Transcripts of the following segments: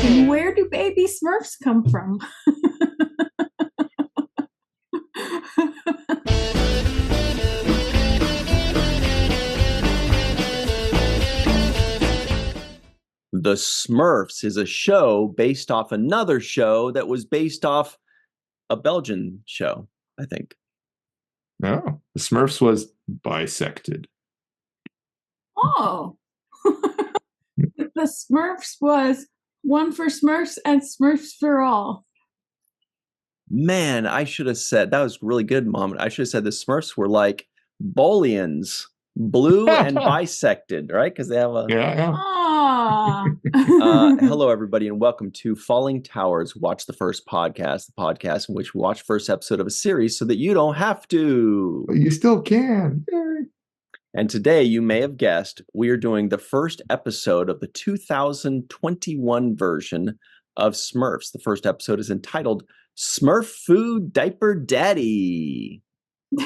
And where do baby Smurfs come from? The Smurfs is a show based off another show that was based off a Belgian show, I think. No, the Smurfs was bisected. Oh. The Smurfs was one for Smurfs and Smurfs for all. Man, I should have said, that was really good, Mom. I should have said the Smurfs were like Booleans, blue and bisected, right? Because they have a... Yeah. Hello, everybody, and welcome to Falling Towers, Watch the First podcast, the podcast in which we watch the first episode of a series so that you don't have to. But you still can. And today, you may have guessed, we are doing the first episode of the 2021 version of Smurfs. The first episode is entitled Smurf Food Diaper Daddy.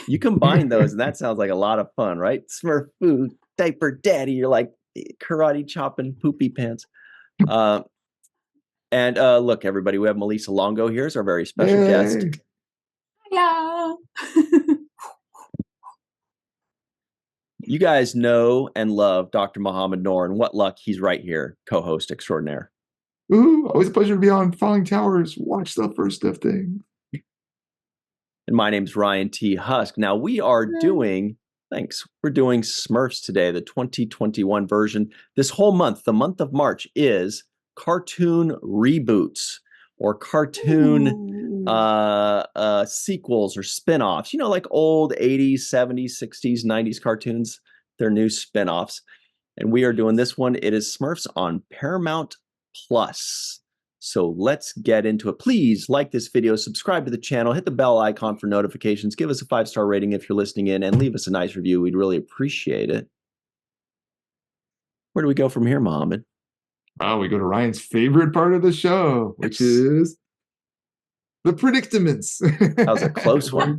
You combine those, and that sounds like a lot of fun, right? Smurf Food Diaper Daddy. You're like karate chopping poopy pants. Look, everybody, we have Malissa Longo here as our very special guest. Hello. You guys know and love Dr. Muhammad Noor, and what luck he's right here, co-host extraordinaire. Ooh, always a pleasure to be on Falling Towers. Watch the first of things. And my name's Ryan T. Husk. Now we are doing, we're doing Smurfs today, the 2021 version. This whole month, the month of March, is cartoon reboots or cartoon sequels or spin-offs. You know, like old 80s, 70s, 60s, 90s cartoons. They're new spin-offs. And we are doing this one. It is Smurfs on Paramount Plus. So let's get into it. Please like this video, subscribe to the channel, hit the bell icon for notifications, give us a 5-star rating if you're listening in, and leave us a nice review. We'd really appreciate it. Where do we go from here, Mohammed? Oh, we go to Ryan's favorite part of the show, which is the predicaments. That was a close one.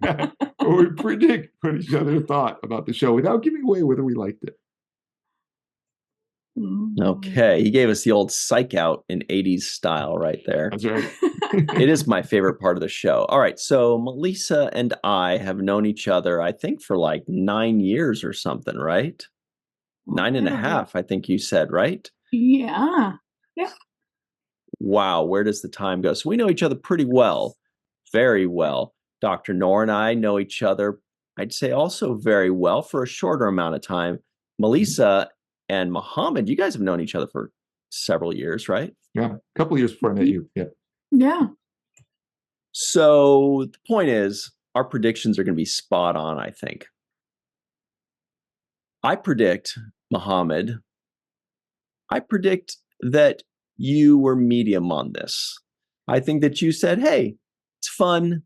Where we predict what each other thought about the show without giving away whether we liked it. Okay, he gave us the old psych out in 80s style right there. That's right. It is my favorite part of the show. All right, so Malissa and I have known each other, I think, for like 9 years or something, right? 9.5, I think you said, right? Yeah. Wow, where does the time go? So we know each other pretty well, very well. Dr. Noor and I know each other, I'd say, also very well for a shorter amount of time. Malissa and Muhammad, you guys have known each other for several years, right? Yeah, a couple of years before I met you. Yeah. So the point is, our predictions are going to be spot on, I think. I predict, Muhammad, that you were medium on this. I think that you said, hey, it's fun,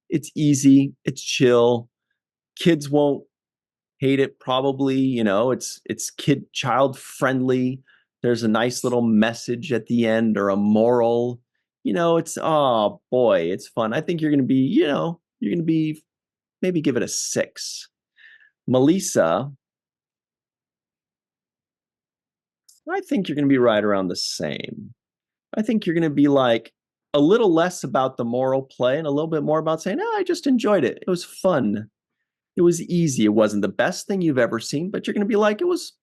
it's easy, it's chill, kids won't hate it probably, you know, it's child friendly. There's a nice little message at the end or a moral, you know, it's, oh boy, it's fun. I think you're going to be, maybe give it a 6. Malissa, I think you're going to be right around the same. I think you're going to be like a little less about the moral play and a little bit more about saying, oh, I just enjoyed it. It was fun. It was easy. It wasn't the best thing you've ever seen, but you're going to be like, it was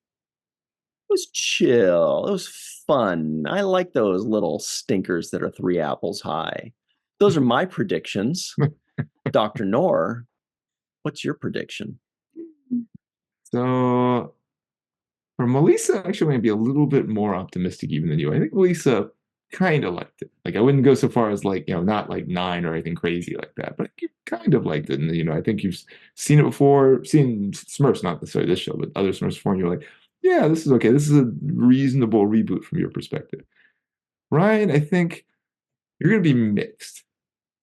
chill. It was fun. I like those little stinkers that are 3 apples high. Those are my predictions. Dr. Noor, what's your prediction? So for Melissa, actually, might be a little bit more optimistic even than you. I think Melissa kind of liked it. Like, I wouldn't go so far as like, you know, not like 9 or anything crazy like that, but you kind of liked it. And, you know, I think you've seen it before, seen Smurfs, not necessarily this show, but other Smurfs before, and you're like, yeah, this is okay. This is a reasonable reboot from your perspective. Ryan, I think you're going to be mixed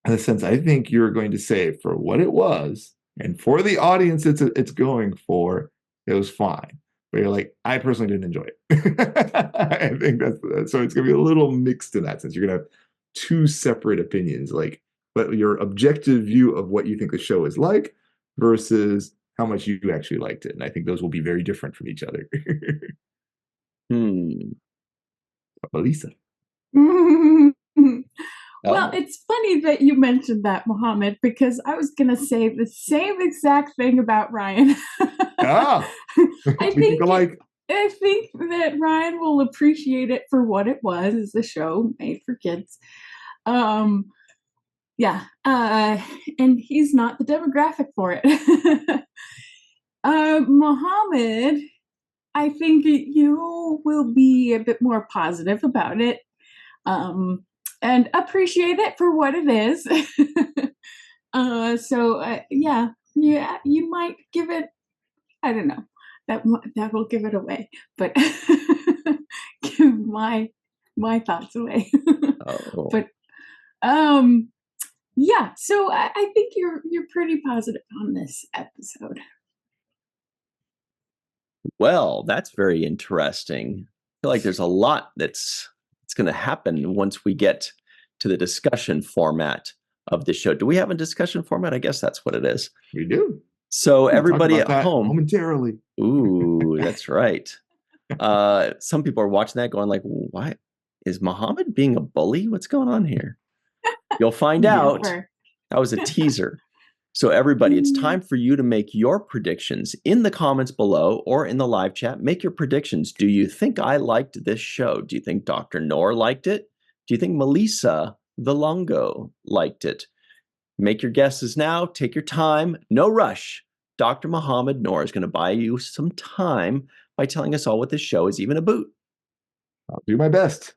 in the sense I think you're going to say for what it was and for the audience it's going for, it was fine. But you're like, I personally didn't enjoy it. I think that's so it's going to be a little mixed in that sense. You're going to have 2 separate opinions, like, but your objective view of what you think the show is like versus how much you actually liked it. And I think those will be very different from each other. Hmm. Melissa. Well, it's funny that you mentioned that, Mohammed, because I was going to say the same exact thing about Ryan. Ah, I we think think alike. I think that Ryan will appreciate it for what it was, as a show made for kids. Um, yeah, and he's not the demographic for it. Mohammed, I think you will be a bit more positive about it, and appreciate it for what it is. Yeah, you might give it. I don't know. That will give it away, but give my thoughts away. Oh. But yeah. So I think you're pretty positive on this episode. Well, that's very interesting. I feel like there's a lot that's going to happen once we get to the discussion format of the show. Do we have a discussion format? I guess that's what it is. We do. So We'll everybody talk at about that home, momentarily. ooh, that's right. Some people are watching that going like, why is Muhammad being a bully? What's going on here? You'll find out. Never. That was a teaser. So everybody, it's time for you to make your predictions in the comments below or in the live chat. Make your predictions. Do you think I liked this show? Do you think Dr. Noor liked it? Do you think Malissa Longo liked it? Make your guesses now. Take your time. No rush. Dr. Muhammad Noor is going to buy you some time by telling us all what this show is even about. I'll do my best.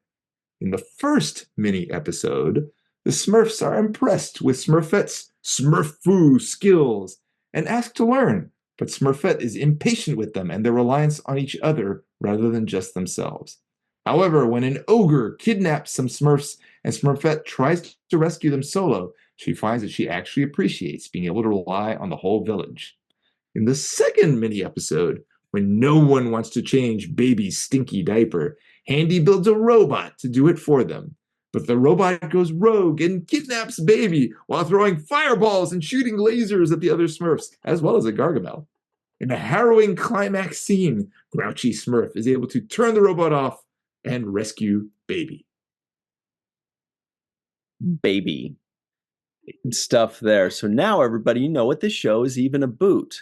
In the first mini episode, the Smurfs are impressed with Smurfette's Smurfoo skills and ask to learn, but Smurfette is impatient with them and their reliance on each other rather than just themselves. However, when an ogre kidnaps some Smurfs and Smurfette tries to rescue them solo, she finds that she actually appreciates being able to rely on the whole village. In the second mini episode, when no one wants to change baby's stinky diaper, Handy builds a robot to do it for them. But the robot goes rogue and kidnaps Baby while throwing fireballs and shooting lasers at the other Smurfs, as well as at Gargamel. In a harrowing climax scene, Grouchy Smurf is able to turn the robot off and rescue Baby. Baby stuff there. So now everybody, you know what this show is even about.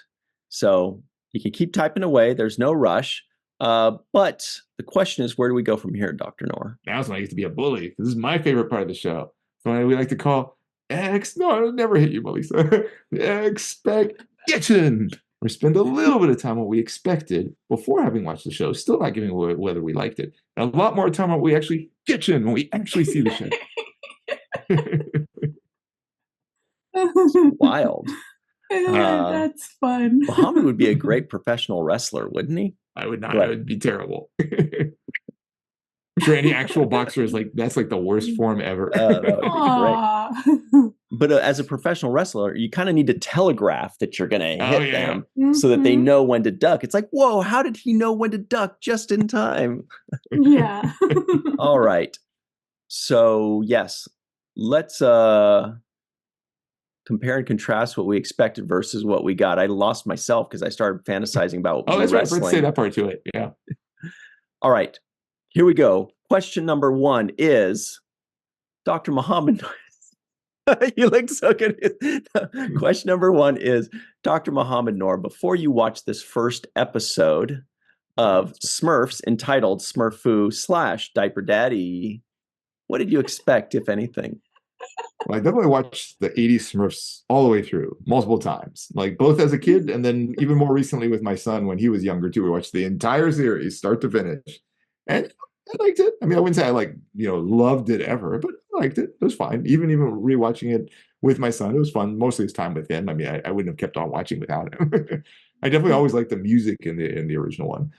So you can keep typing away. There's no rush. But the question is, where do we go from here, Dr. Noor? Now's when I get to be a bully. This is my favorite part of the show. So we like to call no, I'll never hit you, Melissa. Expectation. We spend a little bit of time on what we expected before having watched the show, still not giving away whether we liked it. And a lot more time on what we actually kitchen when we actually see the show. Wild. That's fun. Muhammad would be a great professional wrestler, wouldn't he? I would not. Right. I would be terrible. I'm sure any actual boxer is like, that's like the worst form ever. That would be great. But as a professional wrestler, you kind of need to telegraph that you're going to hit them so that they know when to duck. It's like, whoa, how did he know when to duck just in time? Yeah. All right. So, yes, let's compare and contrast what we expected versus what we got. I lost myself because I started fantasizing about that's wrestling. Right. Let's say that part to it. Yeah. All right. Here we go. Question number 1 is, Dr. Muhammad. You look so good. Question number 1 is, Dr. Muhammad Noor, before you watch this first episode of Smurfs entitled Smurfoo / Diaper Daddy, what did you expect, if anything? Well, I definitely watched the 80s Smurfs all the way through, multiple times, like both as a kid and then even more recently with my son when he was younger too. We watched the entire series, start to finish. And I liked it. I mean, I wouldn't say I loved it ever, but I liked it. It was fine. Even rewatching it with my son, it was fun. Most of his time with him. I mean, I wouldn't have kept on watching without him. I definitely always liked the music in the original one.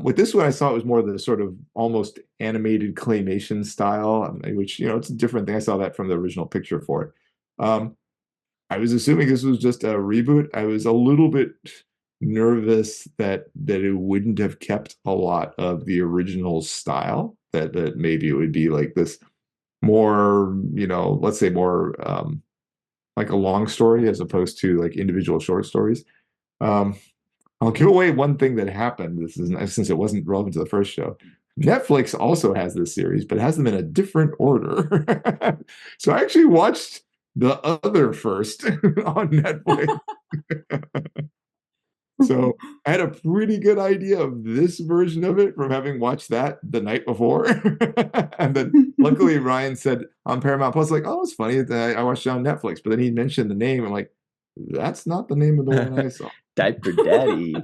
With this one, I saw it was more of the sort of almost animated claymation style, which, it's a different thing. I saw that from the original picture for it. I was assuming this was just a reboot. I was a little bit nervous that it wouldn't have kept a lot of the original style, that maybe it would be like this more, let's say more like a long story as opposed to like individual short stories. I'll give away one thing that happened. This is, since it wasn't relevant to the first show. Netflix also has this series, but it has them in a different order. So I actually watched the other first on Netflix. So I had a pretty good idea of this version of it from having watched that the night before. And then luckily Ryan said on Paramount Plus, like, oh, it's funny that I watched it on Netflix. But then he mentioned the name. I'm like, that's not the name of the one I saw. Diaper Daddy.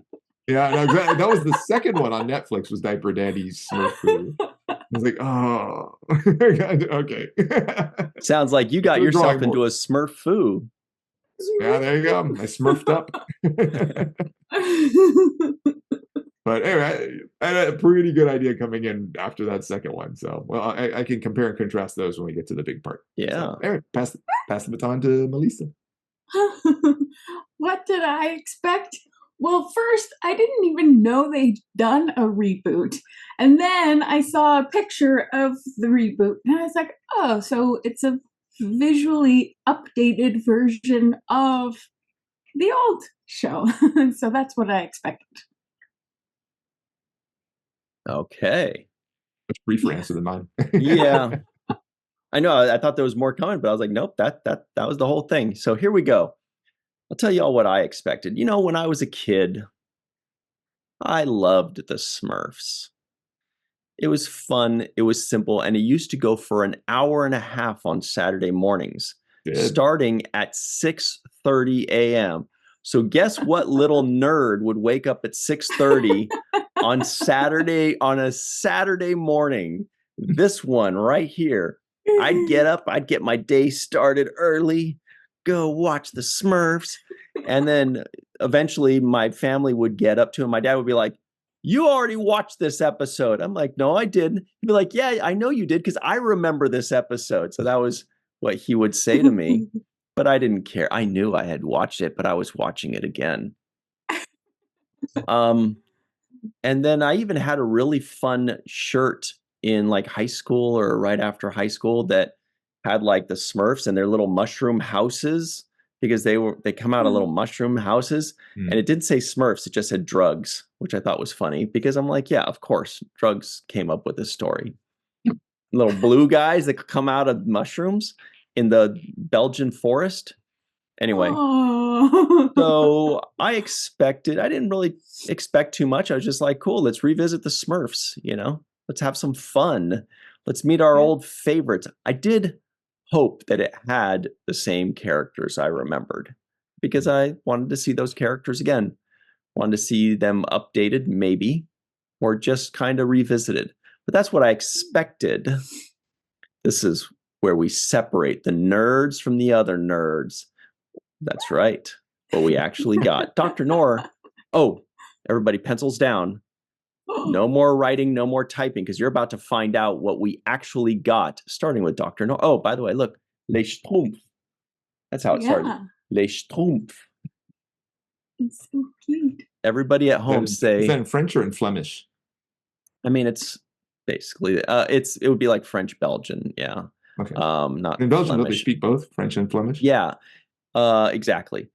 Yeah, no, exactly. That was the second one on Netflix was Diaper Daddy's Smurf Foo. I was like, oh, okay. Sounds like you got yourself into a Smurf Foo. Yeah, there you go. I smurfed up. But anyway, I had a pretty good idea coming in after that second one. So, well, I can compare and contrast those when we get to the big part. Yeah. So, anyway, pass the baton to Melissa. What did I expect? Well, first, I didn't even know they'd done a reboot. And then I saw a picture of the reboot, and I was like, oh, so it's a visually updated version of the old show. So that's what I expected. Okay. Much briefer answer than mine. Yeah. I know. I thought there was more coming, but I was like, nope, that was the whole thing. So here we go. I'll tell you all what I expected. You know, when I was a kid, I loved the Smurfs. It was fun. It was simple. And it used to go for an hour and a half on Saturday mornings, starting at 6:30 a.m. So guess what little nerd would wake up at 6:30 on a Saturday morning? This one right here. I'd get up. I'd get my day started early, go watch the Smurfs. And then eventually my family would get up to him. My dad would be like, you already watched this episode. I'm like, no, I didn't. He'd be like, yeah, I know you did because I remember this episode. So that was what he would say to me. But I didn't care. I knew I had watched it, but I was watching it again. And then I even had a really fun shirt in like high school or right after high school that had like the Smurfs and their little mushroom houses, because they come out of little mushroom houses, and it didn't say Smurfs, it just said drugs, which I thought was funny because I'm like, yeah, of course, drugs came up with this story. Little blue guys that come out of mushrooms in the Belgian forest. Anyway, so I didn't really expect too much. I was just like, cool, let's revisit the Smurfs, you know, let's have some fun. Let's meet our old favorites. I did hope that it had the same characters I remembered because I wanted to see those characters again. Wanted to see them updated, maybe, or just kind of revisited. But that's what I expected. This is where we separate the nerds from the other nerds. That's right. What we actually got. Dr. Noor. Oh, everybody pencils down. No more writing, no more typing, because you're about to find out what we actually got, starting with Dr. Noor. Oh, by the way, look. Les Schtroumpfs. That's how it started. Les Schtroumpfs. It's so cute. Everybody at home say... Is that in French or in Flemish? I mean, it's basically... it would be like French-Belgian, yeah. Okay. Not in Belgium, Flemish. They speak both French and Flemish? Yeah, exactly.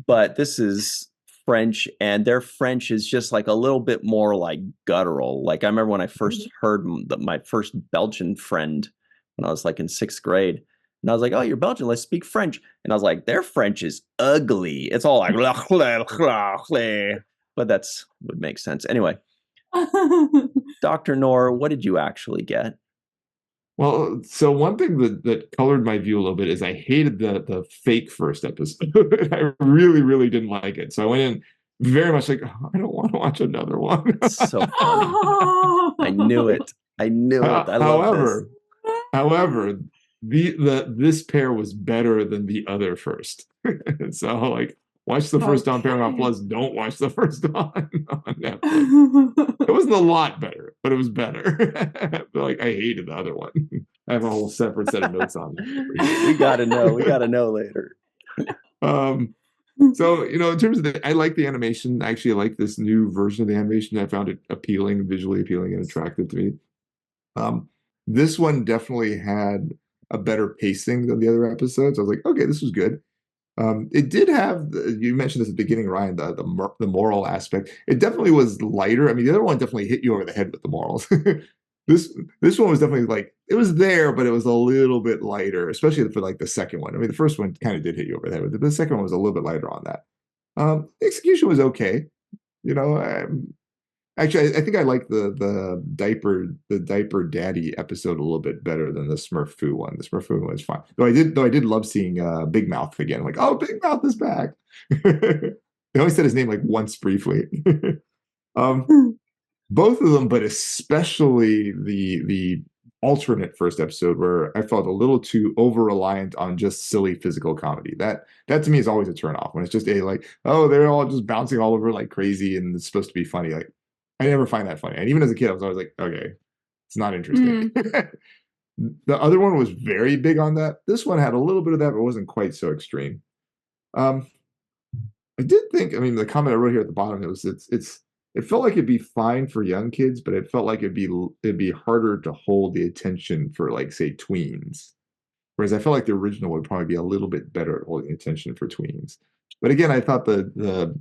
But this is French, and their French is just like a little bit more like guttural. Like I remember when I first heard my first Belgian friend when I was like in 6th grade, and I was like, "Oh, you're Belgian? Let's speak French." And I was like, "Their French is ugly. It's all like," but that's would make sense anyway. Dr. Noor, what did you actually get? Well, so one thing that colored my view a little bit is I hated the fake first episode. I really, really didn't like it. So I went in very much like, oh, I don't want to watch another one. So funny. I knew it. I knew it. I love this. However, this pair was better than the other first. So like, watch the first on Paramount Plus. Don't watch the first on Netflix. It wasn't a lot better, but it was better. Like I hated the other one. I have a whole separate set of notes on it. We gotta know. We gotta know later. So in terms of I like the animation. Actually, I like this new version of the animation. I found it appealing, visually appealing, and attractive to me. This one definitely had a better pacing than the other episodes. I was like, okay, this was good. It did have, you mentioned this at the beginning, Ryan, the moral aspect. It definitely was lighter. I mean, the other one definitely hit you over the head with the morals. this one was definitely like it was there, but it was a little bit lighter, especially for like the second one. I mean, the first one kind of did hit you over the head, but the second one was a little bit lighter on that. The execution was okay. You know, actually, I think I like the diaper daddy episode a little bit better than the Smurf Foo one. The Smurf Foo one was fine. Though I did love seeing Big Mouth again. Like, oh, Big Mouth is back. They only said his name like once briefly. Both of them, but especially the alternate first episode where I felt a little too over reliant on just silly physical comedy. That to me is always a turnoff when it's just a like, oh, they're all just bouncing all over like crazy and it's supposed to be funny. Like I never find that funny. And even as a kid, I was always like, okay, it's not interesting. The other one was very big on that. This one had a little bit of that, but wasn't quite so extreme. I did think, I mean, the comment I wrote here at the bottom, it felt like it'd be fine for young kids, but it felt like it'd be harder to hold the attention for like say tweens. Whereas I felt like the original would probably be a little bit better at holding attention for tweens. But again, I thought the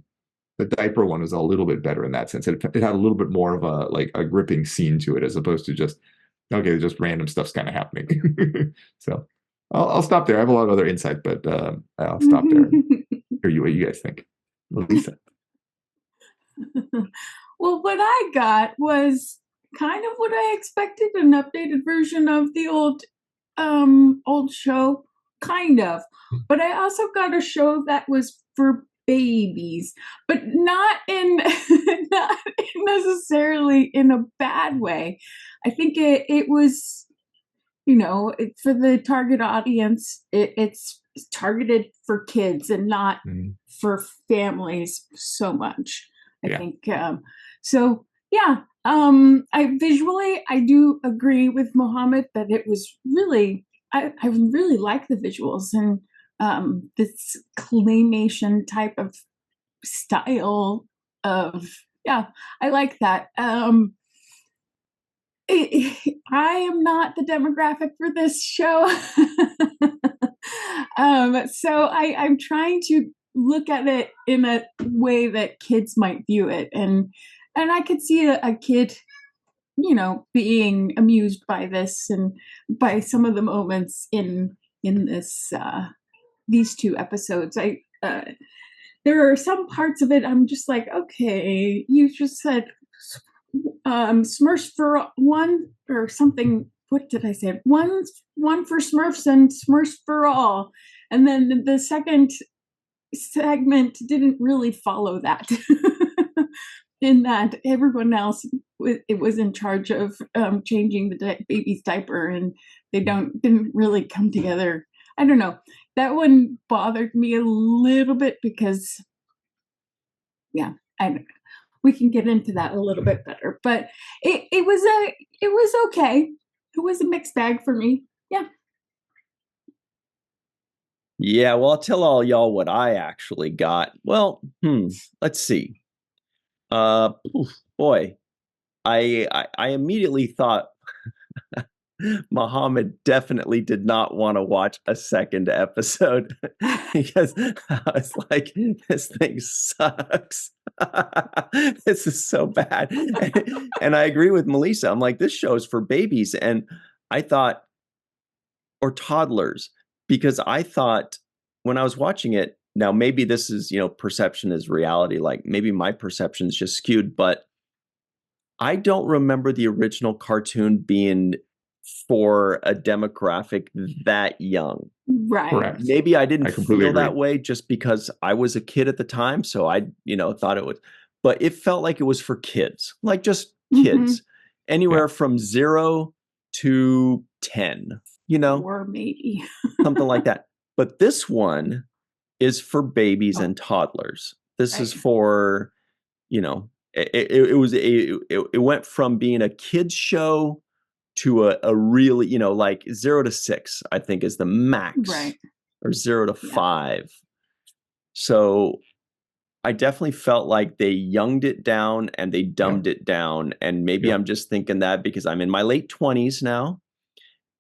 diaper one was a little bit better in that sense. It had a little bit more of a gripping scene to it as opposed to just okay, just random stuff's kind of happening. So I'll stop there. I have a lot of other insight, but I'll stop there. Hear what you guys think, Melissa. Well, what I got was kind of what I expected, an updated version of the old show, kind of. But I also got a show that was for babies, but not not necessarily in a bad way. I think it was, for the target audience, it's targeted for kids and not for families so much. I think so. Yeah, I do agree with Mohammed that it was really. I really like the visuals and this claymation type of style of I like that. I am not the demographic for this show. So I'm trying to look at it in a way that kids might view it. And I could see a kid, being amused by this and by some of the moments in this, these two episodes. There are some parts of it I'm just like, okay, you just said Smurfs for one or something. What did I say? One for Smurfs and Smurfs for all. And then the second segment didn't really follow that. In that everyone else it was in charge of changing the baby's diaper, and they didn't really come together. I don't know. That one bothered me a little bit because, we can get into that a little bit better. But it was okay. It was a mixed bag for me. Yeah. Yeah, well, I'll tell all y'all what I actually got. Well, let's see. Boy, I immediately thought Muhammad definitely did not want to watch a second episode because I was like, this thing sucks. This is so bad. And I agree with Melissa. I'm like, this show is for babies. And I thought, or toddlers, because I thought when I was watching it, now maybe this is, perception is reality. Like maybe my perception is just skewed, but I don't remember the original cartoon being for a demographic that young. Right. Correct. Maybe I didn't feel agree. that way just because I was a kid at the time. So I, thought it was, but it felt like it was for kids, like just kids, anywhere from 0 to 10, or maybe something like that. But this one is for babies and toddlers. This is for, it went from being a kids show to a really, like 0 to 6, I think is the max, or 0 to 5. So I definitely felt like they younged it down and they dumbed it down. And maybe I'm just thinking that because I'm in my late 20s now.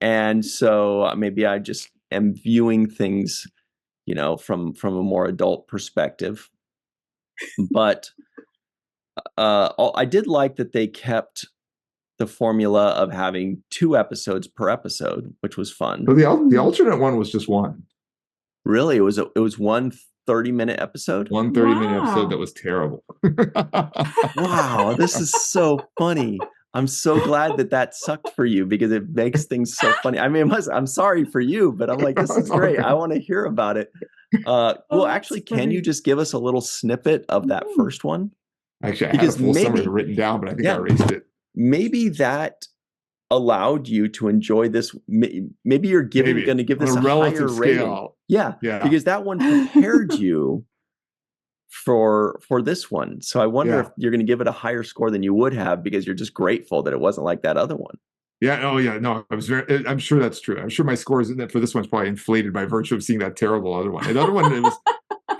And so maybe I just am viewing things, from a more adult perspective. But I did like that they kept the formula of having 2 episodes per episode, which was fun. But the alternate one was just one. Really, it was one 30-minute episode. One 30-minute episode that was terrible. Wow, this is so funny. I'm so glad that sucked for you because it makes things so funny. I mean, I'm sorry for you, but I'm like, this is great. I want to hear about it. Well, actually, can you just give us a little snippet of that first one? Actually, I had a full summary written down, but I think I erased it. Maybe that allowed you to enjoy this. Maybe you're going to give this a higher rating. Yeah, because that one prepared you for this one. So I wonder if you're going to give it a higher score than you would have because you're just grateful that it wasn't like that other one. Yeah. Oh, yeah. No, I'm sure that's true. I'm sure my scores for this one's probably inflated by virtue of seeing that terrible other one. The other one, it was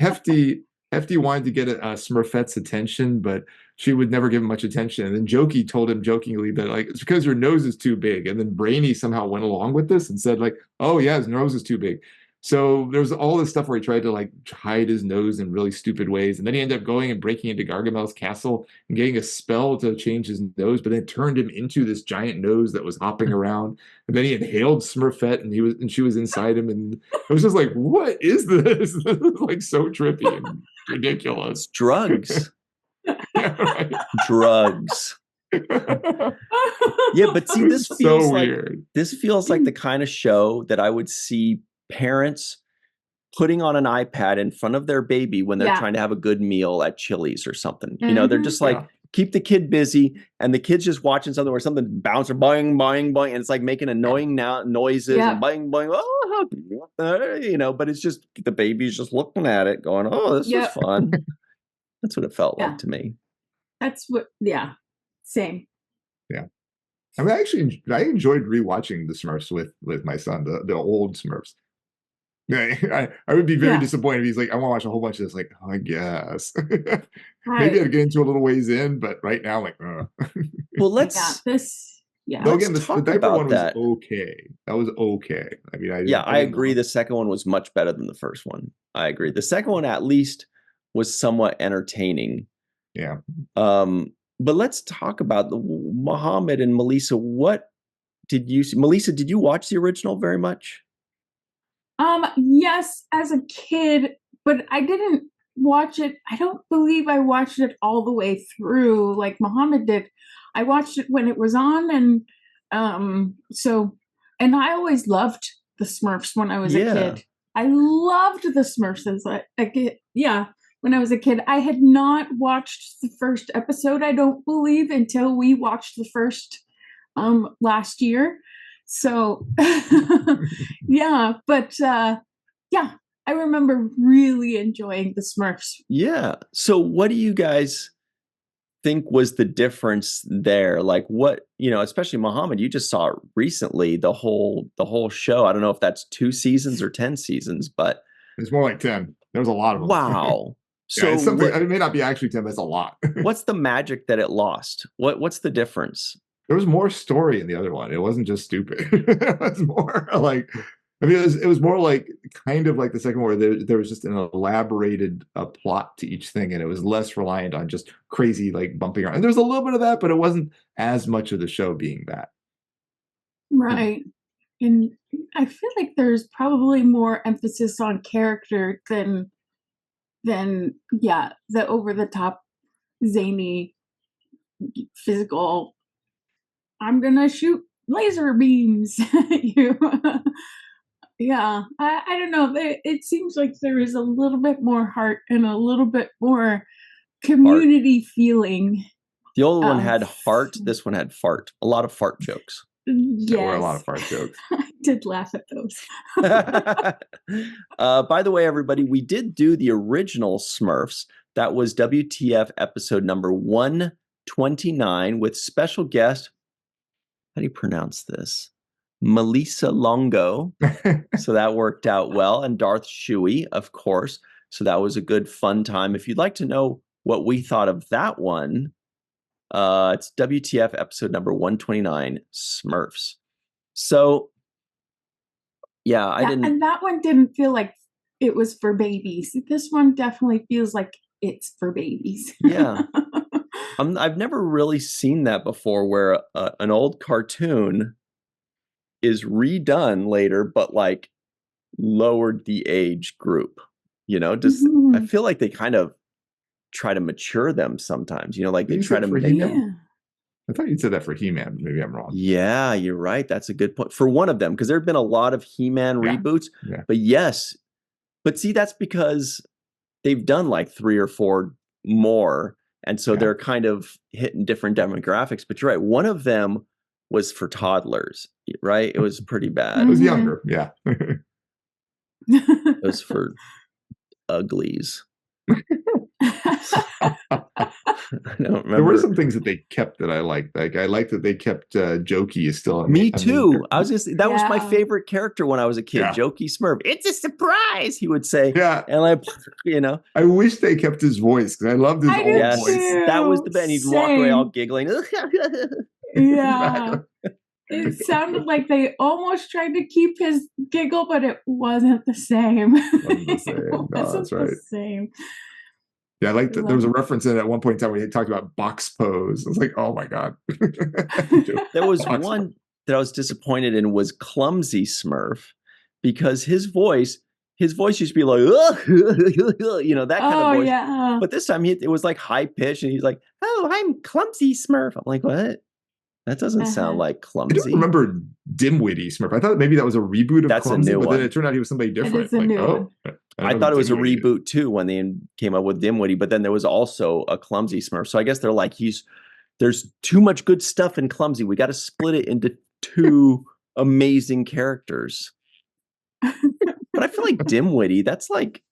Hefty. Hefty wanted to get Smurfette's attention, but she would never give him much attention. And then Jokey told him jokingly that like it's because your nose is too big. And then Brainy somehow went along with this and said like, "Oh yeah, his nose is too big." So there was all this stuff where he tried to like hide his nose in really stupid ways. And then he ended up going and breaking into Gargamel's castle and getting a spell to change his nose, but then turned him into this giant nose that was hopping around. And then he inhaled Smurfette and she was inside him. And it was just like, what is this? This is like so trippy and ridiculous. It's drugs. Yeah, right. Drugs. Yeah, but see, this feels so weird. This feels like the kind of show that I would see parents putting on an iPad in front of their baby when they're trying to have a good meal at Chili's or something. You know, they're just like, keep the kid busy, and the kid's just watching something where something bounces, boing, boing, boing, and it's like making annoying noises and boing, boing, you know, but it's just the baby's just looking at it going, oh, this is fun. That's what it felt like to me. That's what, same. Yeah. I mean, I enjoyed rewatching the Smurfs with my son, the old Smurfs. I would be very disappointed if he's like, I want to watch a whole bunch of this. Like, oh, I guess. Maybe I'd get into a little ways in, but right now, like, well, let's. No, again, the diaper one was okay. That was okay. I mean, I agree. The second one was much better than the first one. I agree. The second one, at least, was somewhat entertaining. Yeah. But let's talk about Muhammad and Melissa. What did you see? Melissa, did you watch the original very much? Yes, as a kid, but I didn't watch it. I don't believe I watched it all the way through like Muhammad did. I watched it when it was on, and and I always loved the Smurfs when I was a kid. I loved the Smurfs as a kid. Yeah. When I was a kid, I had not watched the first episode, I don't believe, until we watched the first last year. So, I remember really enjoying the Smurfs. Yeah. So what do you guys think was the difference there? Like what, you know, especially Muhammad, you just saw it recently, the whole show. I don't know if that's 2 seasons or 10 seasons, but it's more like 10. There was a lot of them. Wow. So it's something, it may not be actually 10, but it's a lot. What's the magic that it lost? What's the difference? There was more story in the other one. It wasn't just stupid. It was more like, I mean, it was more like kind of like the second one where there was just an elaborated plot to each thing, and it was less reliant on just crazy like bumping around. And there's a little bit of that, but it wasn't as much of the show being that. Right. And I feel like there's probably more emphasis on character than the over the top zany physical, I'm gonna shoot laser beams at you. I don't know, it seems like there is a little bit more heart and a little bit more community feeling. The old one had heart, this one had fart. A lot of fart jokes. Yes. There were a lot of fart jokes. I did laugh at those. By the way, everybody, we did do the original Smurfs. That was WTF episode number 129 with special guest, how do you pronounce this? Malissa Longo. So that worked out well. And Darth Shuey, of course. So that was a good fun time. If you'd like to know what we thought of that one, it's WTF episode number 129, Smurfs. So, I didn't. And that one didn't feel like it was for babies. This one definitely feels like it's for babies. Yeah. I've never really seen that before, where an old cartoon is redone later, but like lowered the age group. I feel like they kind of try to mature them sometimes. Like Did they you try say to for make He-Man? them. I thought you said that for He-Man. Maybe I'm wrong. Yeah, you're right. That's a good point for one of them, because there have been a lot of He-Man reboots. Yeah. But yes, but see, that's because they've done like 3 or 4 more, and so they're kind of hitting different demographics. But you're right. One of them was for toddlers, right? It was pretty bad. It was younger. Yeah. It was for uglies. I don't remember. There were some things that they kept that I liked. Like I liked that they kept Jokey is still on. Me too. I was just that was my Yeah. favorite character when I was a kid. Yeah. Jokey Smurf. It's a surprise, he would say. Yeah. And I wish they kept his voice because I loved his I old do yes, voice. too. that was the best. He'd walk away all giggling. Yeah. It sounded like they almost tried to keep his giggle, but it wasn't the same. Wasn't the same. No, that's right. The same. Yeah, I liked that. There was a reference in it at one point in time where he talked about box pose. I was like, oh my God. There was Box one that I was disappointed in was Clumsy Smurf, because his voice used to be like, that kind of voice. Yeah. But this time it was like high pitched, and he's like, oh, I'm Clumsy Smurf. I'm like, what? That doesn't sound like I Clumsy. don't remember Dimwitty Smurf. I thought maybe that was a reboot of That's Clumsy, a new but one. then it turned out he was somebody different. It is a new one. I thought it was a reboot too when they came up with Dimwitty, but then there was also a Clumsy Smurf. So I guess they're like, there's too much good stuff in Clumsy. We got to split it into 2 amazing characters. But I feel like Dimwitty, that's like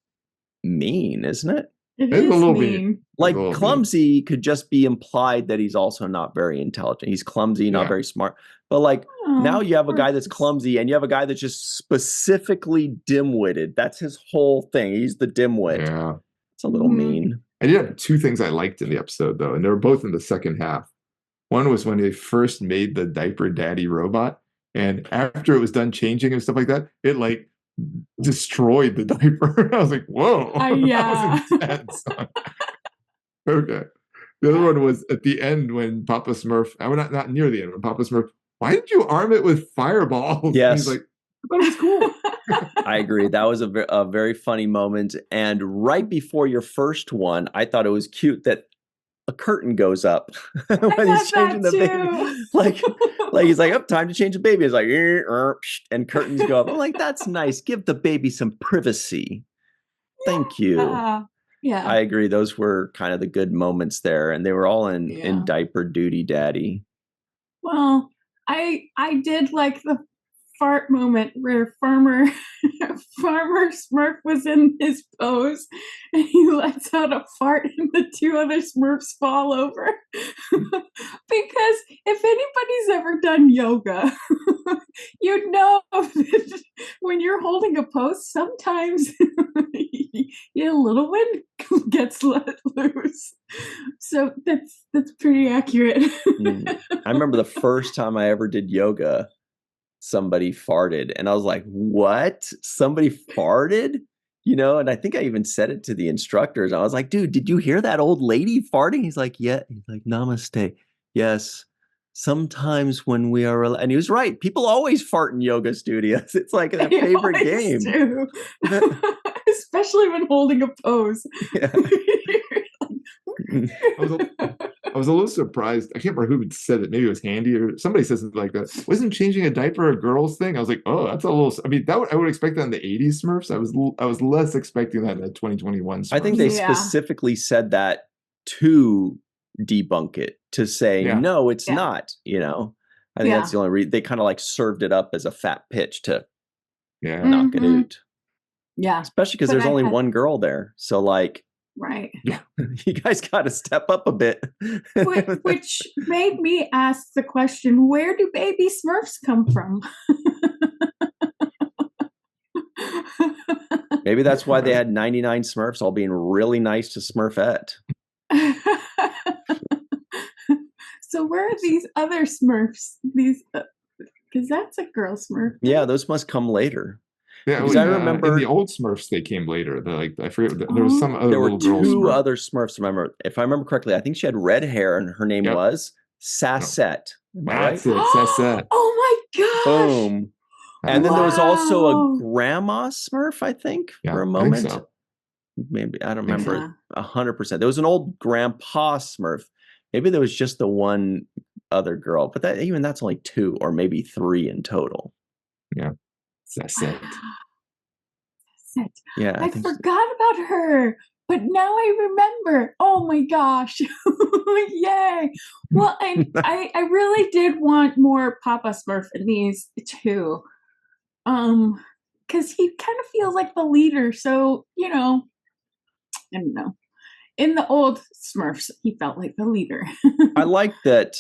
mean, isn't it? It It's is a little mean. Like Clumsy could just be implied that he's also not very intelligent. He's clumsy, not very smart. But like now you have a guy that's clumsy, and you have a guy that's just specifically dim-witted. That's his whole thing. He's the dimwit. Yeah. It's a little mean. I did have 2 things I liked in the episode though, and they were both in the second half. One was when they first made the diaper daddy robot, and after it was done changing and stuff like that, it like destroyed the diaper. I was like, whoa. Yeah. That was intense. Okay. The other one was at the end when Papa Smurf, not near the end, when Papa Smurf, why did you arm it with fireballs? Yes. And he's like, I thought it was cool. I agree. That was a very funny moment. And right before your first one, I thought it was cute that a curtain goes up when he's changing the baby. Like he's like, oh, time to change the baby. It's like, and curtains go up. I'm like, that's nice. Give the baby some privacy. Thank you. Yeah. I agree. Those were kind of the good moments there. And they were all in diaper duty daddy. Well, I did like the fart moment where Farmer Smurf was in his pose and he lets out a fart and the 2 other Smurfs fall over. Because if anybody's ever done yoga, you know that when you're holding a pose, sometimes a little wind gets let loose. So that's pretty accurate. I remember the first time I ever did yoga, somebody farted, and I was like, what? Somebody farted? And I think I even said it to the instructors. I was like, dude, did you hear that old lady farting? He's like, yeah. He's like, namaste. Yes. Sometimes when we are, and he was right. People always fart in yoga studios. It's like their favorite game. Do. Especially when holding a pose. Yeah. I was a little surprised. I can't remember who said it. Maybe it was Handy or somebody said something like that. Wasn't changing a diaper a girl's thing? I was like, oh, that's a little. I mean, I would expect that in the '80s Smurfs. I was less expecting that in the 2021 Smurfs. I think they specifically said that to debunk it, to say no, it's not. I think that's the only reason. They kind of like served it up as a fat pitch to knock it out. Yeah, especially because there's only one girl there. So like. Right. Yeah. You guys got to step up a bit. Which made me ask the question, where do baby Smurfs come from? Maybe that's why they had 99 Smurfs all being really nice to Smurfette. So where are these other Smurfs? Because that's a girl Smurf. Yeah, those must come later. Yeah, Because I in remember the old Smurfs, they came later. I forget. There was some other there were little girl two Smurf. other Smurfs. Remember, if I remember correctly, I think she had red hair, and her name Yep. was Sassette. Am I right? That's it. Sassette. Oh my gosh. Boom. And then there was also a grandma Smurf, I think, for a I think moment. so. Maybe I don't think so. remember 100%. There was an old grandpa Smurf. Maybe there was just the one other girl, but that's only 2 or maybe 3 in total. Yeah. Sassette. Yeah, I forgot about her, but now I remember. Oh my gosh. Yay. Well, I really did want more Papa Smurf in these too. Because he kind of feels like the leader. So, I don't know. In the old Smurfs, he felt like the leader. I like that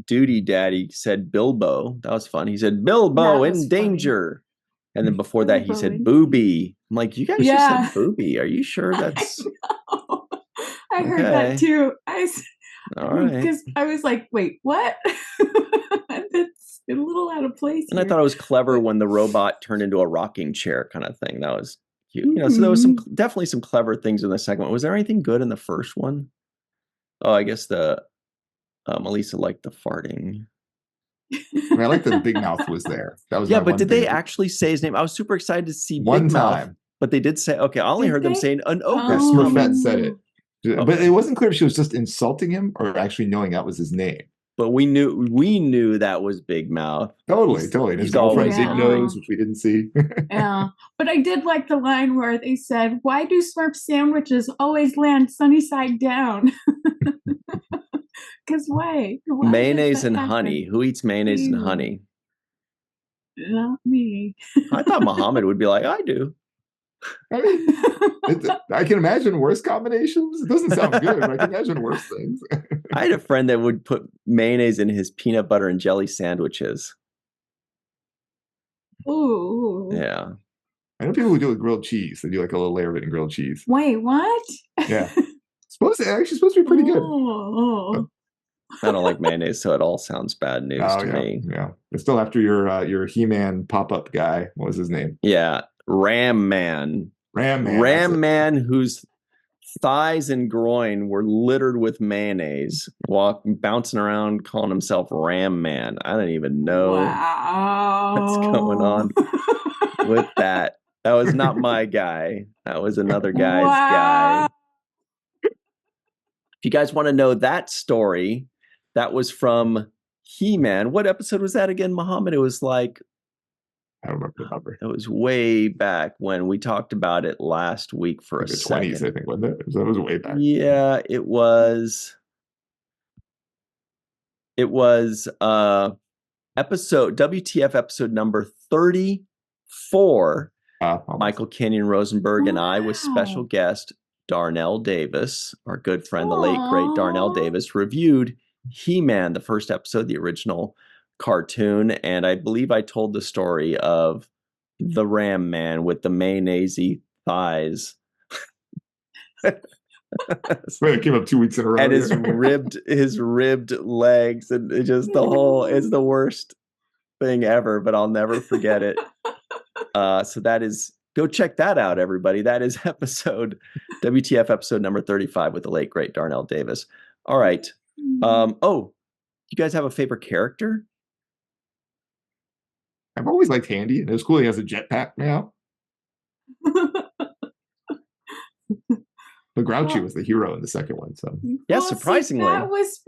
Duty Daddy said Bilbo. That was fun. He said Bilbo in danger. And then before that, he said Booby. I'm like, you guys just said Booby. Are you sure that's... I heard that too. All right. Because I was like, wait, what? That's a little out of place. And I thought it was clever when the robot turned into a rocking chair kind of thing. That was cute. Mm-hmm. So there was definitely some clever things in the second one. Was there anything good in the first one? Oh, I guess Melissa liked the farting. I like that the Big Mouth was there. That was but did they actually say his name? I was super excited to see one Big time. Mouth, but they did say, okay, I only heard them saying an ogre. Smurfette said it. But it wasn't clear if she was just insulting him or actually knowing that was his name. But we knew that was Big Mouth. Totally. And his girlfriend Big Nose, which we didn't see. Yeah. But I did like the line where they said, why do Smurf sandwiches always land sunny side down? Because why mayonnaise and honey. Who eats mayonnaise and honey? Not me. I thought Muhammad would be like, I do. I mean, I can imagine worse combinations. It doesn't sound good, but I can imagine worse things. I had a friend that would put mayonnaise in his peanut butter and jelly sandwiches. Ooh. Yeah. I know people who do it with grilled cheese. They do like a little layer of it in grilled cheese. Wait, what? Yeah. Supposed to be pretty good. Oh. I don't like mayonnaise, so it all sounds bad news to me. Yeah. It's still after your He-Man pop-up guy. What was his name? Yeah. Ram Man, whose thighs and groin were littered with mayonnaise, bouncing around calling himself Ram Man. I don't even know what's going on with that. That was not my guy. That was another guy's guy. If you guys want to know that story, that was from He-Man. What episode was that again, Muhammad? It was like... I don't remember the number. It was way back when we talked about it last week for a second. 20s, I think, wasn't it? That was way back. Yeah, it was. It was WTF episode number 34. Michael Kenyon Rosenberg and I, with special guest Darnell Davis, our good friend, the late great Darnell Davis, reviewed He-Man, the first episode, the original cartoon, and I believe I told the story of the Ram Man with the mayonnaise-y thighs. It came up 2 weeks in a row. And his ribbed legs, and it just it's the worst thing ever, but I'll never forget it. So that is, go check that out, everybody. That is WTF episode number 35 with the late great Darnell Davis. All right. You guys have a favorite character? I've always liked Handy, and it was cool he has a jetpack now. But Grouchy was the hero in the second one, so yeah, surprisingly. That was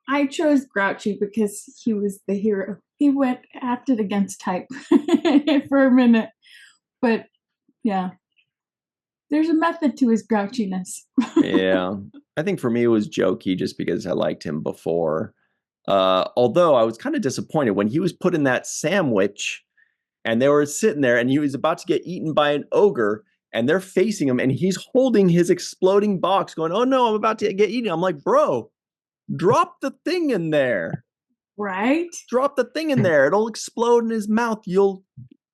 I chose Grouchy because he was the hero. He acted against type for a minute. But yeah. There's a method to his grouchiness. Yeah. I think for me it was jokey just because I liked him before. Although I was kind of disappointed when he was put in that sandwich and they were sitting there and he was about to get eaten by an ogre and they're facing him and he's holding his exploding box going, oh no, I'm about to get eaten. I'm like, bro, drop the thing in there. Right? Drop the thing in there. It'll explode in his mouth. You'll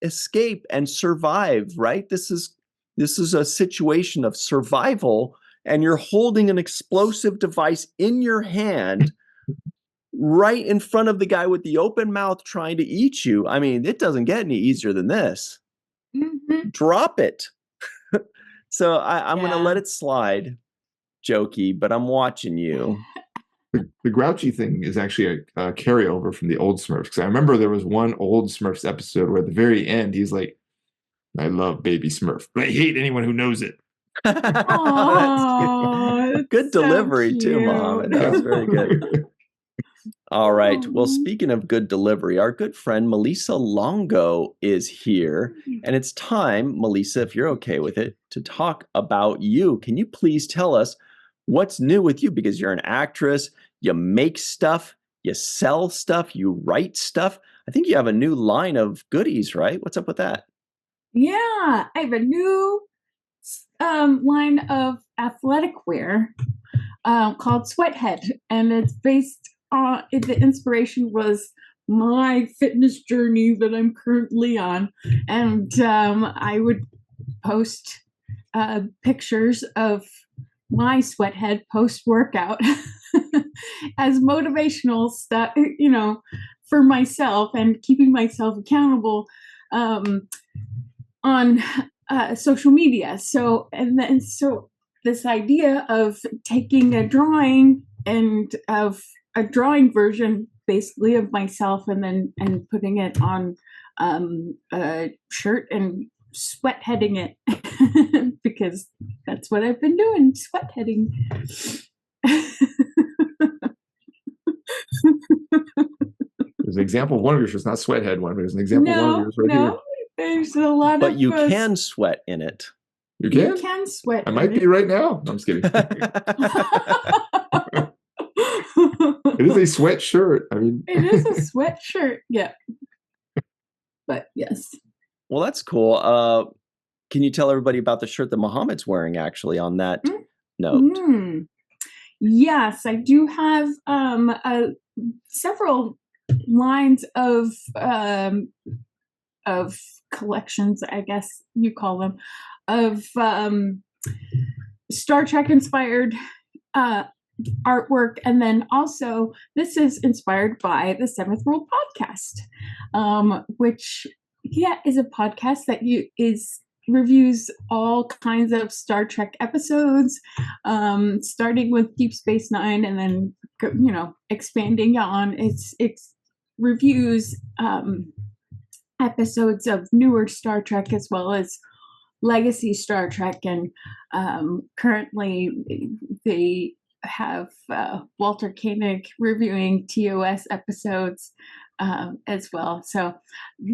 escape and survive, right? This is a situation of survival and you're holding an explosive device in your hand. right in front of the guy with the open mouth trying to eat you. I mean, it doesn't get any easier than this. Mhm. Drop it. So I'm going to Yeah. let it slide, jokey, but I'm watching you. The grouchy thing is actually a carryover from the old Smurfs. Because I remember there was one old Smurfs episode where at the very end he's like, I love baby Smurf, but I hate anyone who knows it. Oh, Good delivery too, Mom. That was very good. All right. Well, speaking of good delivery, our good friend Malissa Longo is here. And it's time, Melissa, if you're okay with it, to talk about you. Can you please tell us what's new with you? Because you're an actress, you make stuff, you sell stuff, you write stuff. I think you have a new line of goodies, right? What's up with that? Yeah, I have a new line of athletic wear called Sweathead, and it's based on the inspiration was my fitness journey that I'm currently on, and I would post pictures of my Sweathead post workout as motivational stuff, for myself and keeping myself accountable on social media. So this idea of taking a drawing and of a drawing version basically of myself and putting it on a shirt and sweat heading it because that's what I've been doing, sweat heading. There's an example of one of yours. It's not Sweathead one, but there's an example of one of yours right here. There's a lot But of you can sweat in it. You can? You can sweat. I might be right now. No, I'm just kidding. It is a sweatshirt. I mean, it is a sweatshirt. Yeah. But yes. Well, that's cool. Can you tell everybody about the shirt that Muhammad's wearing actually on that note? Yes, I do have several lines of collections, I guess you call them, of Star Trek inspired artwork, and then also this is inspired by the Seventh World Podcast, which is a podcast that reviews all kinds of Star Trek episodes, starting with Deep Space Nine, and then expanding on its reviews episodes of newer Star Trek as well as legacy Star Trek, and currently they have Walter Koenig reviewing TOS episodes as well. So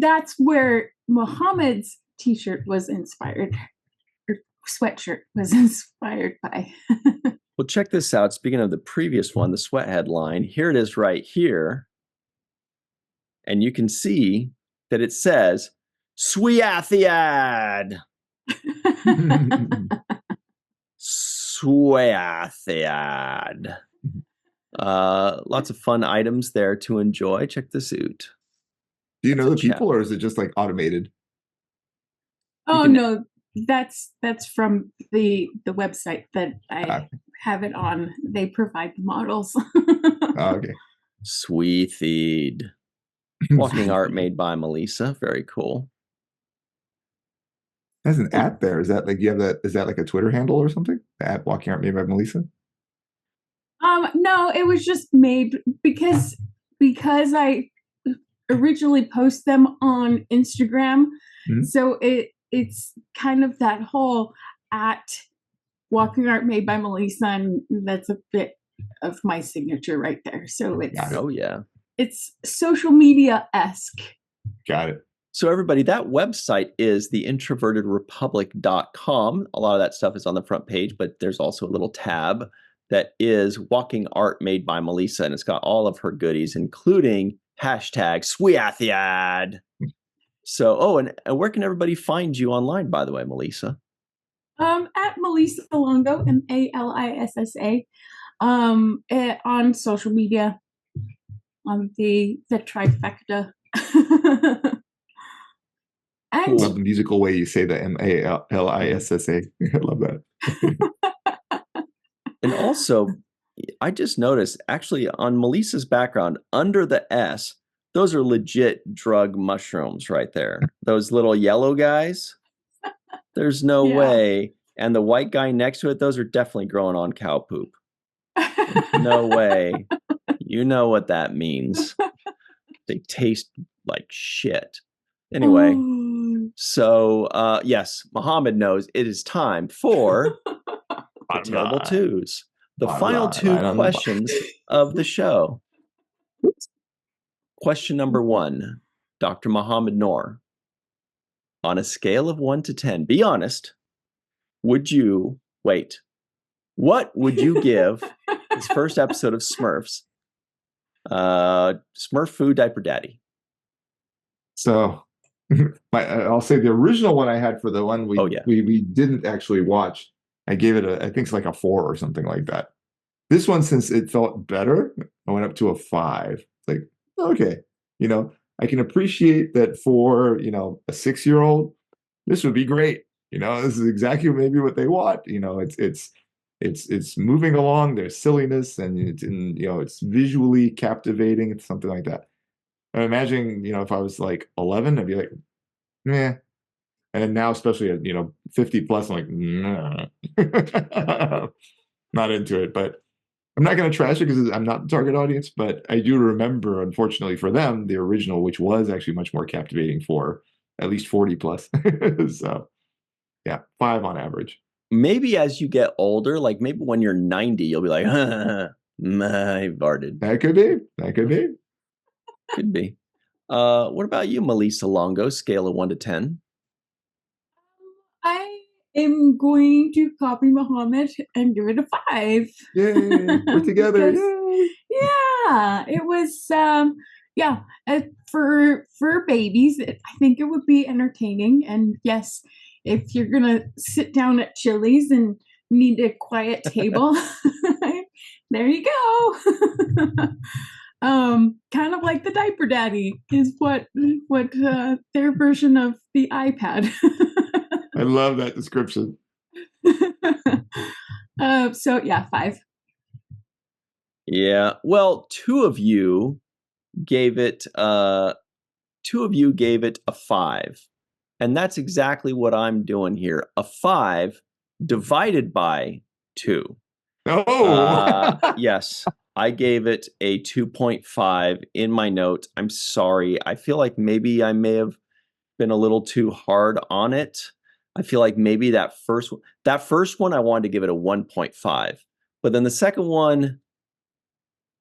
that's where Muhammad's t-shirt was inspired, or sweatshirt was inspired by. Well, check this out. Speaking of the previous one, the Sweathead line, here it is right here. And you can see that it says, Sweathiad. Sweathiad. Lots of fun items there to enjoy. Check this out. Do you know the people, or is it just like automated? Oh no, that's from the website that I have it on. They provide the models. Okay. Sweet. Walking art made by Melissa. Very cool. There's an at there. Is that like you have that? Is that like a Twitter handle or something? The at Walking Art made by Melissa. No, it was just made because I originally post them on Instagram, so it's kind of that whole at Walking Art made by Melissa, and that's a bit of my signature right there. So it's it's social media-esque. Got it. So everybody, that website is theintrovertedrepublic.com. A lot of that stuff is on the front page, but there's also a little tab that is Walking Art made by Melissa, and it's got all of her goodies, including hashtag Sweathiad. So, and where can everybody find you online, by the way, Melissa? At Malissa Longo, Malissa, on social media, on the trifecta. I love the musical way you say the Malissa. I love that. And also, I just noticed actually on Melissa's background under the S, those are legit drug mushrooms right there. Those little yellow guys. There's no way. And the white guy next to it, those are definitely growing on cow poop. No way. You know what that means. They taste like shit. Anyway, so yes, Muhammad knows it is time for the Terrible Twos. The final two questions of the show. Question number 1, Dr. Muhammad Noor. On a scale of 1 to 10, be honest, what would you give this first episode of Smurfs? Smurf Food Diaper Daddy. So I'll say the original one I had for the one we didn't actually watch, I gave it I think it's like a 4 or something like that. This one, since it felt better, I went up to a 5. It's like, okay, I can appreciate that for, a 6-year-old, this would be great. This is exactly maybe what they want. It's moving along. There's silliness and it's visually captivating. It's something like that. I'm imagining, if I was like 11, I'd be like, meh. And then now, especially at 50 plus, I'm like, nah. Not into it. But I'm not going to trash it because I'm not the target audience. But I do remember, unfortunately for them, the original, which was actually much more captivating for at least 40 plus. So, yeah, 5 on average. Maybe as you get older, like maybe when you're 90, you'll be like, I farted. That could be. Could be. What about you, Malissa Longo? Scale of 1 to 10. I am going to copy Muhammad and give it a 5. Yay! We're together. Yay! Yeah, it was. For babies, I think it would be entertaining. And yes, if you're gonna sit down at Chili's and need a quiet table, there you go. Kind of like the Diaper Daddy is what their version of the iPad. I love that description. So yeah, 5. Yeah. Well, two of you gave it a 5. And that's exactly what I'm doing here. A 5 divided by 2. Oh, yes. I gave it a 2.5 in my note. I'm sorry. I feel like maybe I may have been a little too hard on it. I feel like maybe that first one I wanted to give it a 1.5. But then the second one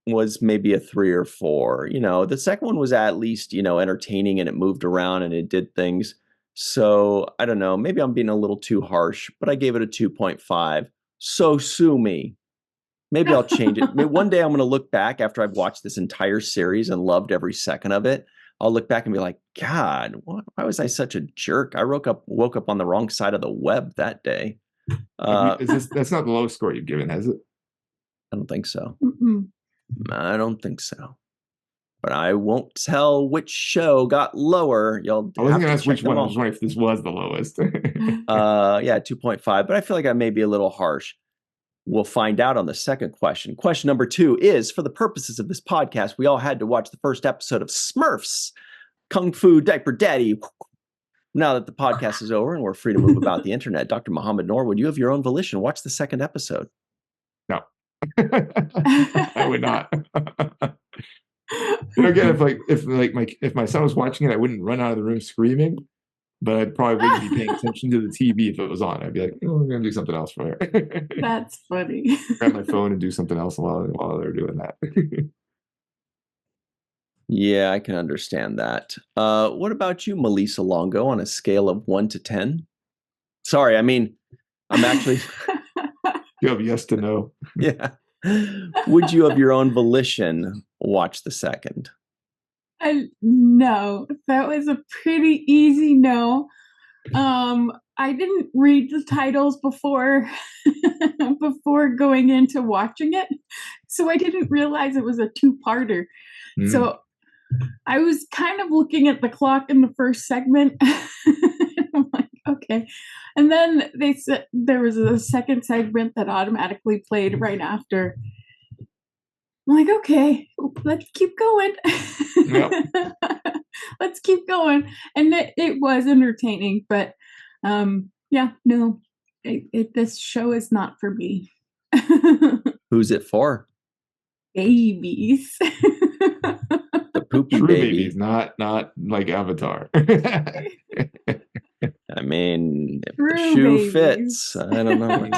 was maybe a 3 or 4. The second one was at least, entertaining and it moved around and it did things. So I don't know, maybe I'm being a little too harsh, but I gave it a 2.5. So sue me. Maybe I'll change it. Maybe one day I'm going to look back after I've watched this entire series and loved every second of it. I'll look back and be like, God, why was I such a jerk? I woke up on the wrong side of the web that day. That's not the lowest score you've given, has it? I don't think so. Mm-mm. I don't think so. But I won't tell which show got lower. I wasn't going to ask which one. I was wondering if this was the lowest. 2.5. But I feel like I may be a little harsh. We'll find out on the second question. Question number 2 is, for the purposes of this podcast, we all had to watch the first episode of Smurfs, Kung Fu Diaper Daddy. Now that the podcast is over and we're free to move about the internet, Dr. Muhammad Noor, would you of your own volition watch the second episode? No. I would not. Again, if my son was watching it, I wouldn't run out of the room screaming, but I probably wouldn't be paying attention to the TV if it was on. I'd be like, I'm going to do something else for her. That's funny. Grab my phone and do something else while they're doing that. Yeah, I can understand that. What about you, Malissa Longo, on a scale of 1 to 10? Sorry, I'm actually... You have yes to no. Yeah. Would you of your own volition watch the second? No, that was a pretty easy no. I didn't read the titles before going into watching it, so I didn't realize it was a 2-parter. So I was kind of looking at the clock in the first segment. I'm like, okay. And then they said there was a second segment that automatically played right after. I'm like, okay, let's keep going. Yep. Let's keep going. And it was entertaining, but yeah, no, this show is not for me. Who's it for? Babies. The poopy True baby. babies, not like Avatar. I mean, if the True shoe babies. fits, I don't know.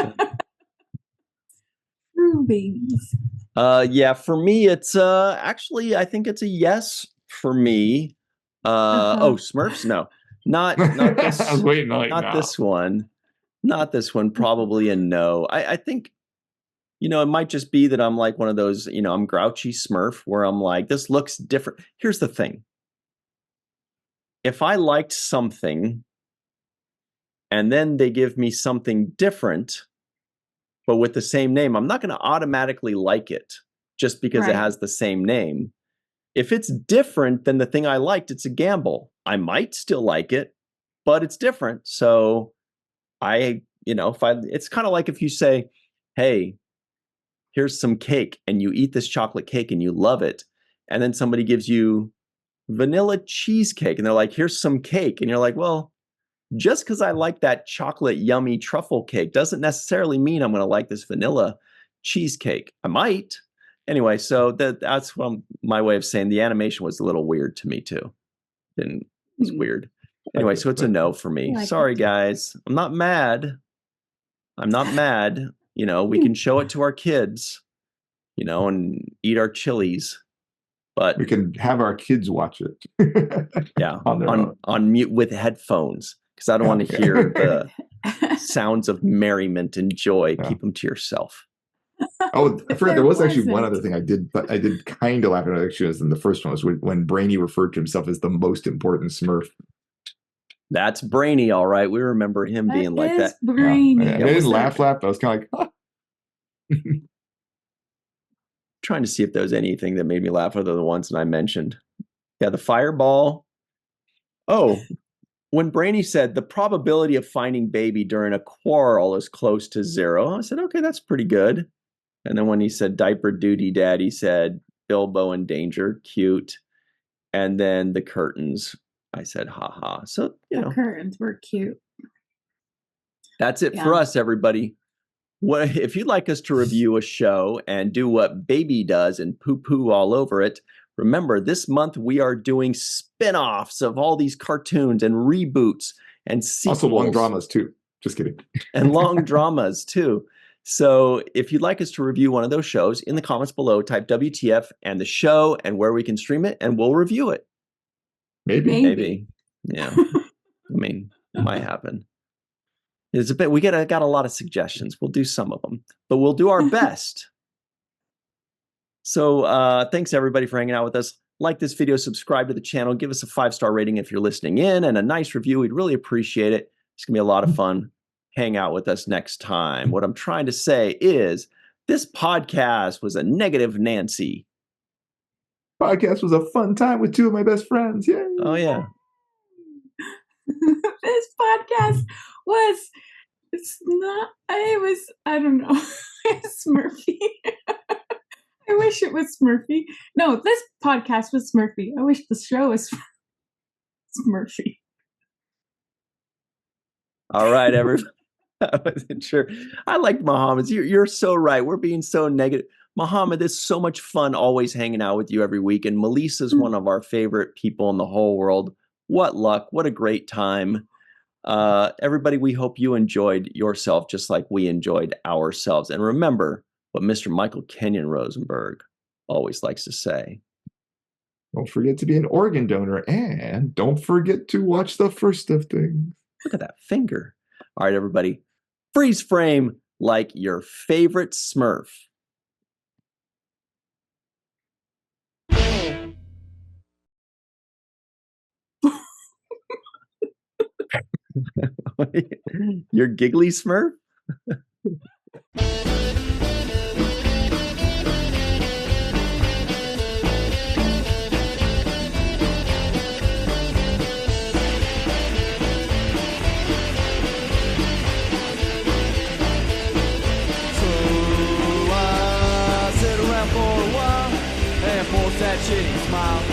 True babies. Yeah, for me, it's actually, I think it's a yes for me. Oh, Smurfs? No, not this. I was waiting like not no. this one. Not this one. Probably a no. I think, it might just be that I'm like one of those, I'm grouchy Smurf where I'm like, this looks different. Here's the thing. If I liked something and then they give me something different, but with the same name, I'm not going to automatically like it just because it has the same name. If it's different than the thing I liked, it's a gamble. I might still like it, but it's different. So it's kind of like if you say, hey, here's some cake, and you eat this chocolate cake and you love it. And then somebody gives you vanilla cheesecake and they're like, here's some cake. And you're like, well, just because I like that chocolate yummy truffle cake doesn't necessarily mean I'm going to like this vanilla cheesecake. I might. Anyway, so that's my way of saying the animation was a little weird to me too. It's weird. Anyway, so it's a no for me. Sorry, guys. I'm not mad. We can show it to our kids, and eat our chilies. But we can have our kids watch it. Yeah, on mute with headphones, because I don't want to hear the sounds of merriment and joy. Yeah. Keep them to yourself. Oh, I forgot. There was actually one other thing I did, but I did kind of laugh at it. Actually, as in the first one was when Brainy referred to himself as the most important Smurf. That's Brainy, all right. We remember him being like that. Brainy. Yeah, I didn't laugh, but I was kind of like, trying to see if there was anything that made me laugh other than the ones that I mentioned. Yeah, the fireball. Oh, when Brainy said the probability of finding baby during a quarrel is close to 0, I said, okay, that's pretty good. And then when he said diaper duty daddy, said Bilbo in danger, cute. And then the curtains, I said, haha. So, the curtains were cute. That's it for us, everybody. If you'd like us to review a show and do what Baby does and poo-poo all over it, remember, this month we are doing spin-offs of all these cartoons and reboots and sequels. Also long dramas, too. Just kidding. And long dramas, too. So if you'd like us to review one of those shows, in the comments below, type WTF and the show and where we can stream it, and we'll review it. Maybe. Yeah. I mean, it might happen. It's a bit. We got a lot of suggestions. We'll do some of them, but we'll do our best. So thanks everybody for hanging out with us. Like this video, subscribe to the channel, give us a 5-star rating if you're listening in, and a nice review. We'd really appreciate it. It's gonna be a lot of fun. Hang out with us next time. What I'm trying to say is, this podcast was a negative Nancy. Podcast was a fun time with 2 of my best friends. Yay! Oh yeah. This podcast was, I don't know, Smurfy. I wish it was Smurfy. No, this podcast was Smurfy. I wish the show was Smurfy. All right, everybody. I wasn't sure. I like Muhammad. You're so right. We're being so negative. Muhammad, it's so much fun always hanging out with you every week. And Melissa's one of our favorite people in the whole world. What luck. What a great time. Everybody, we hope you enjoyed yourself just like we enjoyed ourselves. And remember what Mr. Michael Kenyon Rosenberg always likes to say. Don't forget to be an organ donor, and don't forget to watch the first of things. Look at that finger. All right, everybody. Freeze frame like your favorite Smurf. Your giggly Smurf? So I sit around for a while. shitty smile.